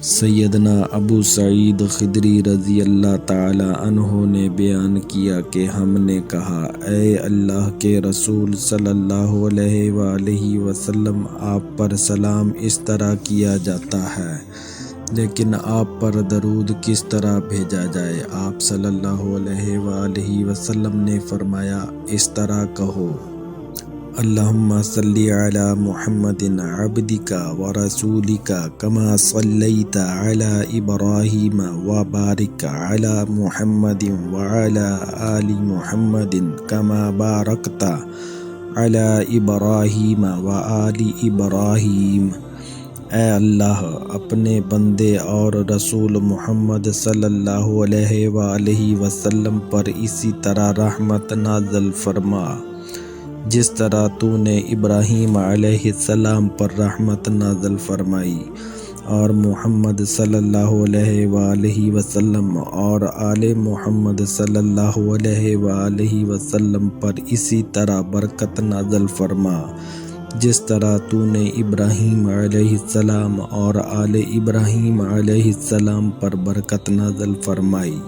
سیدنا ابو سعید خدری رضی اللہ تعالی عنہ نے بیان کیا کہ ہم نے کہا، اے اللہ کے رسول صلی اللہ علیہ وآلہ وسلم، آپ پر سلام اس طرح کیا جاتا ہے، لیکن آپ پر درود کس طرح بھیجا جائے؟ آپ صلی اللہ علیہ وآلہ وسلم نے فرمایا، اس طرح کہو، اللہم صلی علی محمد عبدک ورسولک کما صلیت علی ابراہیم وبارک علی محمد وعلی آل محمد کما بارکت علی ابراہیم وآل ابراہیم۔ اے اللہ، اپنے بندے اور رسول محمد صلی اللہ علیہ وآلہ وسلم پر اسی طرح رحمت نازل فرما جس طرح تو نے ابراہیم علیہ السلام پر رحمت نازل فرمائی، اور محمد صلی اللہ علیہ وآلہ وسلم اور آل محمد صلی اللہ علیہ وآلہ وسلم پر اسی طرح برکت نازل فرما جس طرح تو نے ابراہیم علیہ السلام اور آل ابراہیم علیہ السلام پر برکت نازل فرمائی۔